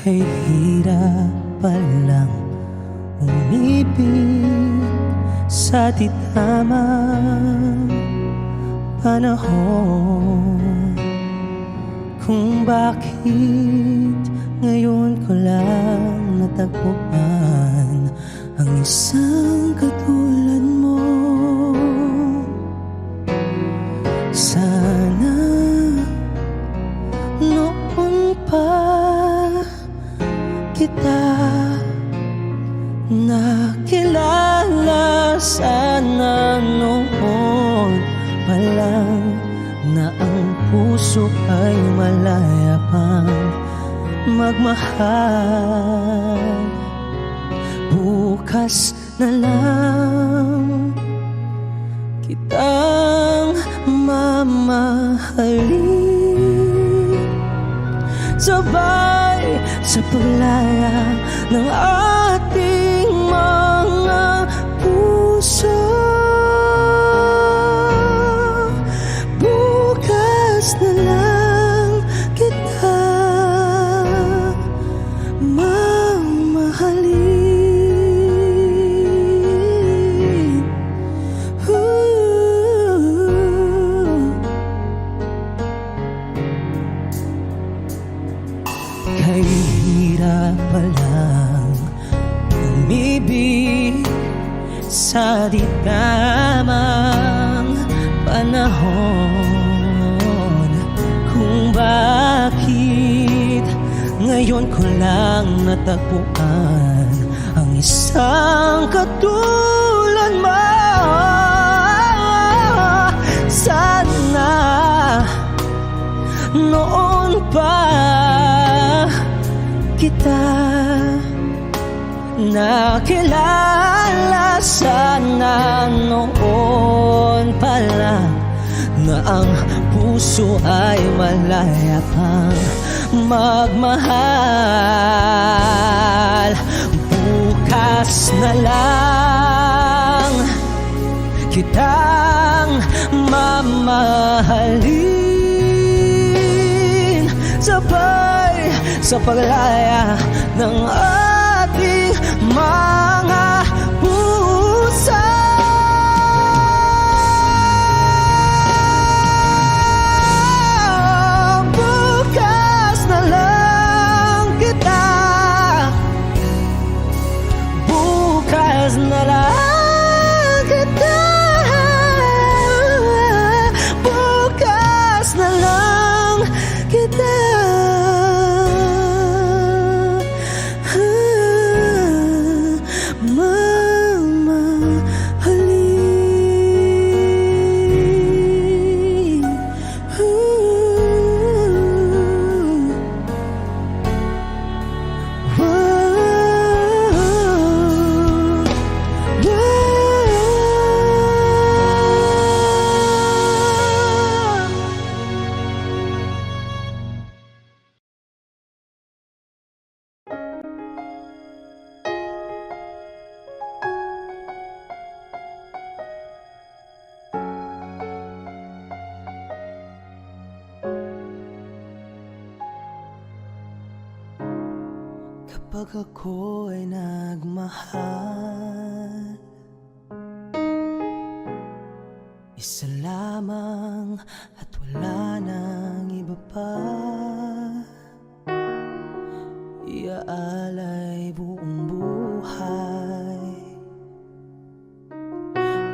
Kahirap palang umibig sa di tamang panahon, kung bakit ngayon ko lang natagpuan ang isang katulad mo. Sana noon pa kita nakilala, sana noon pa lang na ang puso ay malaya pang magmahal. Bukas na lang kitang mamahalin, sabay sa paglaya ng ating mga puso. Bukas na lang kita mamahalin. sa di tamang panahon. Kung bakit ngayon ko lang natagpuan ang isang katulad mo. Sana noon pa kita nakilala, sana noon pa lang na ang puso ay malaya pang magmahal. Bukas na lang kitang mamahalin, sabay sa paglaya ng ating mga puso. Bukas na lang kita, bukas na lang kita, bukas na lang kita. Kapag ako ay nagmahal, isa lamang at wala nang iba pa, iaalay buong buhay.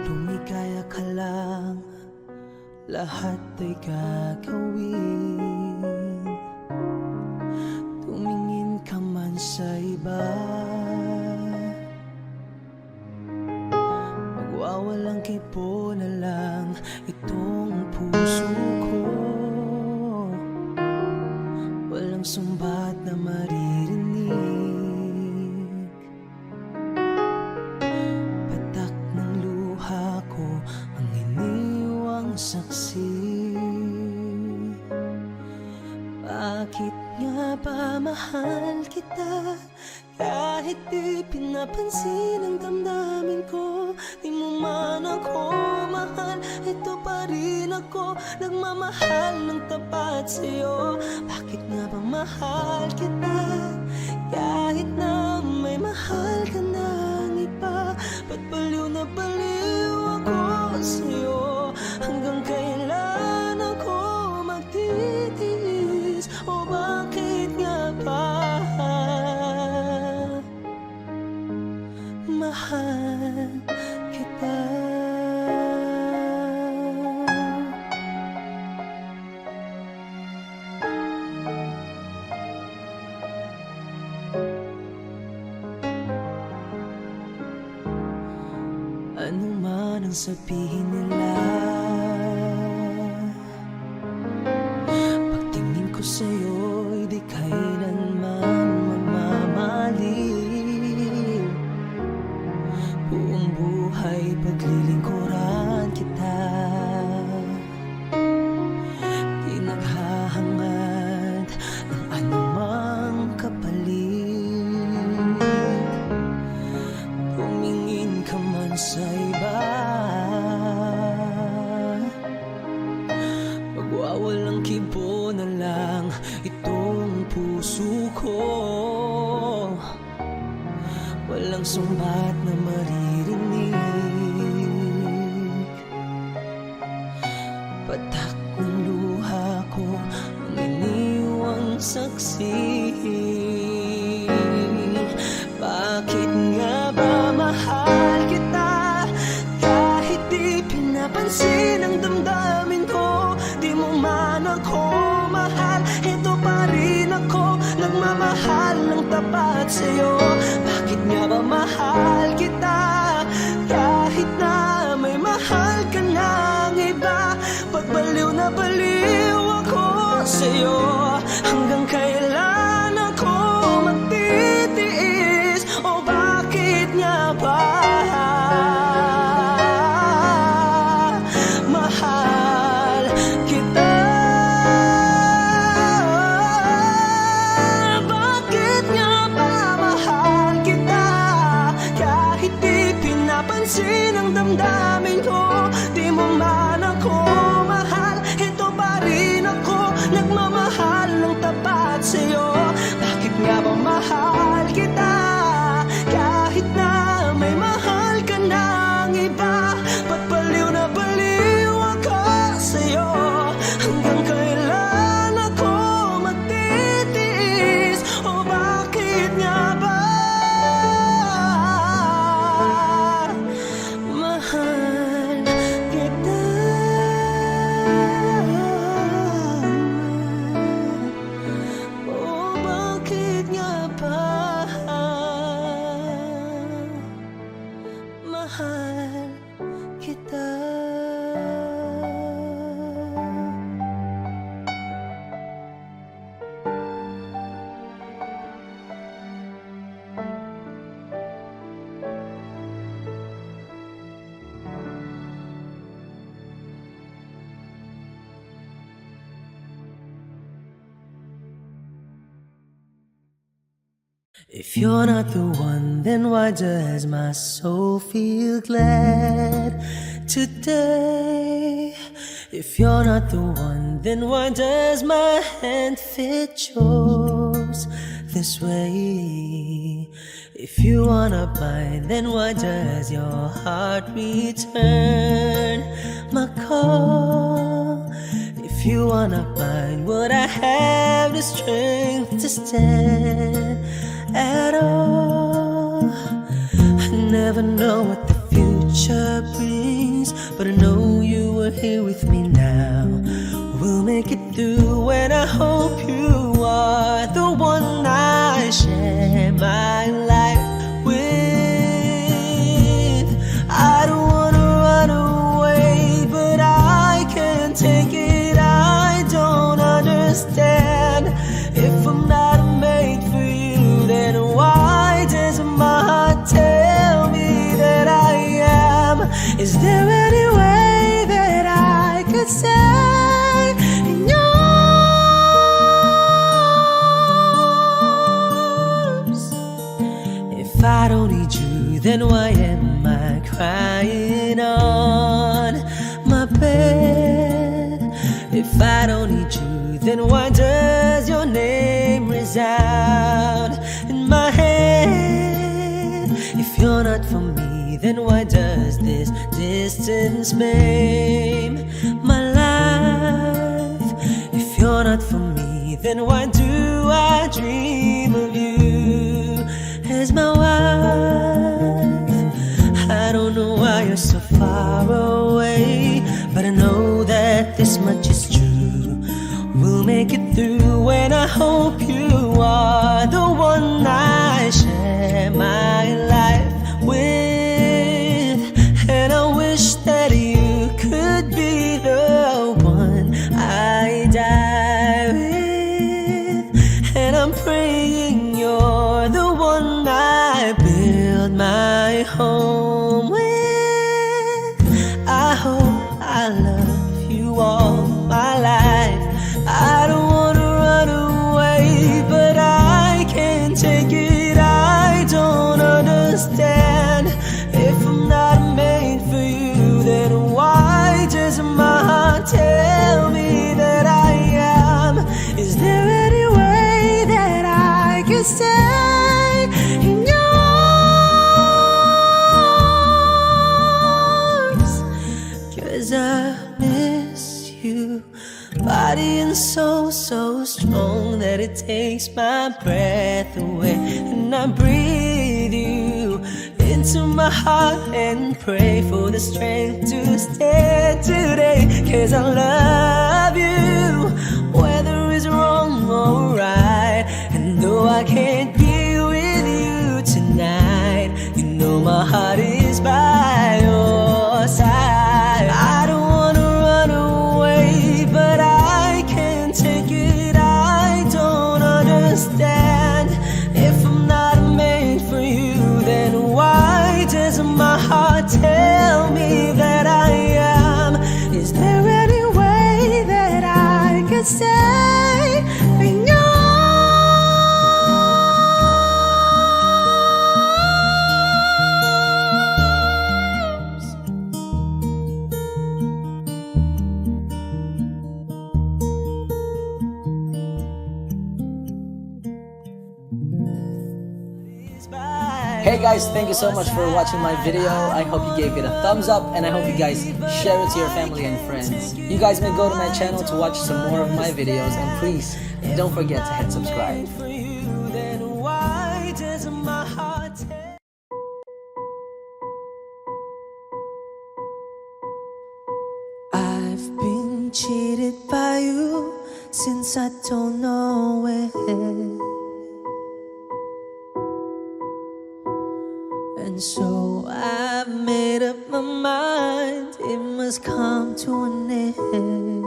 Lumigaya ka lang, lahat ay gagawin. Tumingin ka man sa iba, magwawalang kipo na lang itong puso ko. Walang sumbat na maririnig, patak ng luha ko ang iniwang saksi. Bakit nga ba mahal kita kahit di pinapansin ang damdamin ko? Di mo man ako mahal, ito pa rin ako nagmamahal ng tapat sa'yo. Bakit nga ba mahal kita kahit na may mahal ka ng iba? Ba't baliw na baliw ako sa'yo? Hanggang kailan ako magtitiis? O bakit nga ba mahal kita? Ano man ang sabihin nila, pagtingin ko sa'yo'y di kailanman magmamaliw. Buong buhay paglilingkuran kita, di naghahangad ng anumang kapalit. Tumingin ka man sa iba, magwawalang kibo na lang itong puso ko. Walang sumbat na maririnig, patak ng luha ko ang iniwang saksi. Bakit nga ba mahal kita sa'yo. Hanggang kailan ako magtitiis? O bakit nga ba mahal kita? Bakit nga ba mahal kita? Kahit di pinapansin ang damdamin ko, di mo man ako mahal, ito pa rin ako nagmamahal ng tapat sa'yo. Bakit nga ba mahal kita? Kahit na may mahal ka ng iba, ba't baliw na baliw ako sa'yo? Hanggang kailan ako magtitiis? O bakit nga ba mahal kita? O bakit nga ba mahal kita? If you're not the one, then why does my soul feel glad today? If you're not the one, then why does my hand fit yours this way? If you wanna bind, then why does your heart return my call? If you wanna bind, would I have the strength to stand at all? I never know what the future brings, but I know you are here with me now. We'll make it through, and I hope you are the one I share my life with. I don't wanna run away, but I can't take it. I don't understand. If I'm not made for you, then why does my heart tell me that I am? Is there any way that I could say in yours? If I don't need you, then why am I crying on my bed? If I don't need you, then why does your name resound in my head? If you're not for me, then why does this distance maim my life? If you're not for me, then why do I dream of you as my wife? I don't know why you're so far away, but I know that this much is true. We'll make it through, and I hope you are the one I share my life with. And I wish that you could be the one I die with. And I'm praying you're the one I build my home with. I hope I love you all my life. I don't wanna run away, but I can't take it. I don't understand. If I'm not made for you, then why does my heart tell me that I am? Is there any way that I can stay in yours? 'Cause I miss you. Body and soul so strong that it takes my breath away. And I breathe you into my heart and pray for the strength to stand today. 'Cause I love you, whether it's wrong or right. And though I can't be with you tonight, you know my heart is by your side. I don't wanna run away, but I can't take it. Hey guys, thank you so much for watching my video. I hope you gave it a thumbs up and I hope you guys share it to your family and friends. You guys may go to my channel to watch some more of my videos, and please don't forget to hit subscribe. For you, then why does my heart tell? I've been cheated by you since I don't know when. And so I've made up my mind, it must come to an end.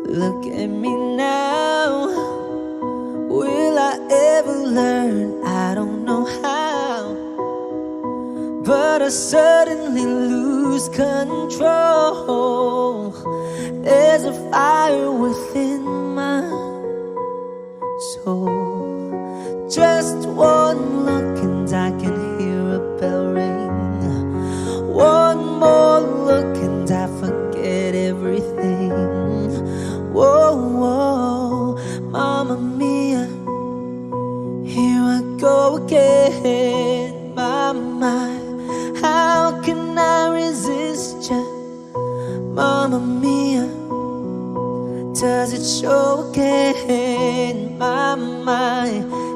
Look at me now, will I ever learn? I don't know how, but I suddenly lose control. There's a fire within my soul. Just one look and I can hear a bell ring. One more look and I forget everything. Whoa, whoa, Mamma Mia, here I go again. My, how can I resist ya? Mamma Mia, does it show again? My,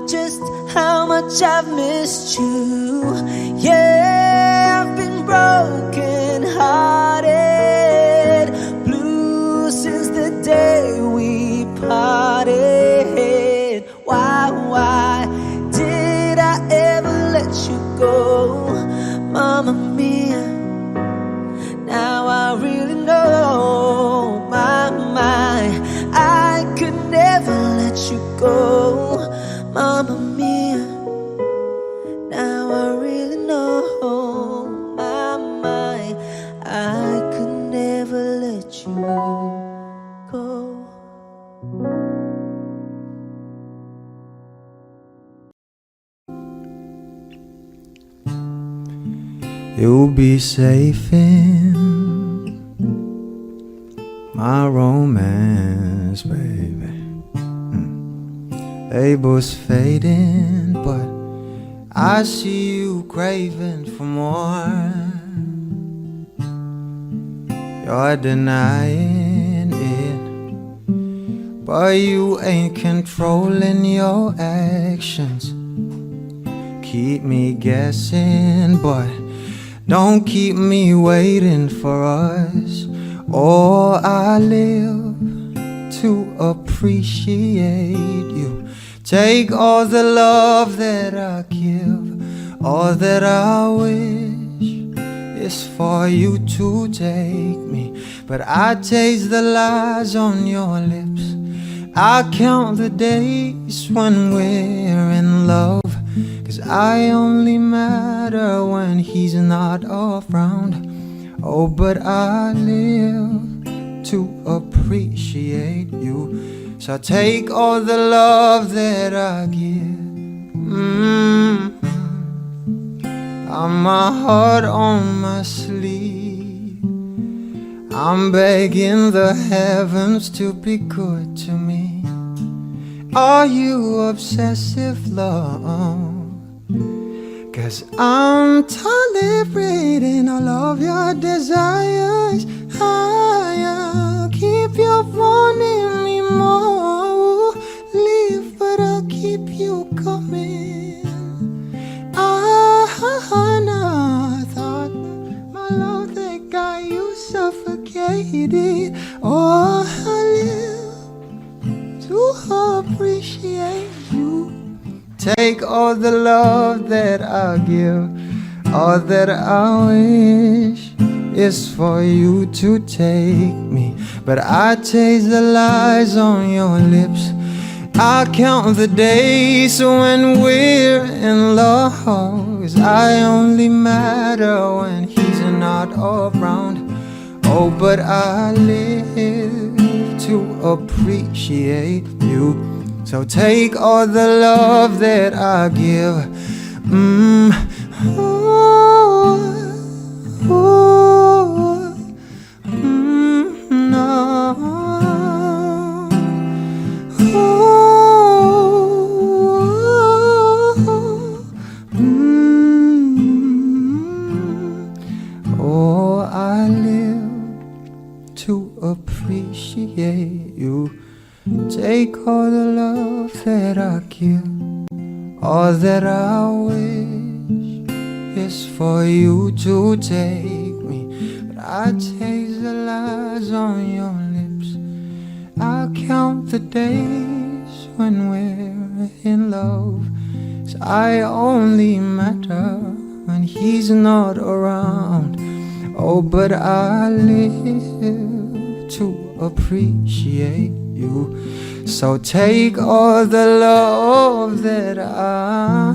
just how much I've missed you. Yeah, I've been broken hearted, blue since the day we parted. Why did I ever let you go? Mamma Mia, now I really know. My, I could never let you go. Mamma Mia, now I really know. My, I could never let you go. You'll be safe in my romance, baby. Labels fading, but I see you craving for more. You're denying it, but you ain't controlling your actions. Keep me guessing, but don't keep me waiting for us. Oh, I live to appreciate you. Take all the love that I give, all that I wish is for you to take me. But I taste the lies on your lips, I count the days when we're in love. 'Cause I only matter when he's not around. Oh, but I live to appreciate you. So take all the love that I give. I'm my heart on my sleeve. I'm begging the heavens to be good to me. Are you obsessive, love? 'Cause I'm tolerating all of your desires. I'll keep you wanting me more. Leave, but I'll keep you coming. I thought my love that got you suffocated. Oh, I live to appreciate you. Take all the love that I give, all that I wish is for you to take me. But I taste the lies on your lips, I count the days when we're in love. 'Cause I only matter when he's not around. Oh, but I live to appreciate you. So take all the love that I give. No. all that I wish is for you to take me, but I taste the lies on your lips. I count the days when we're in love, 'cause I only matter when he's not around. Oh, but I live to appreciate you. So take all the love that I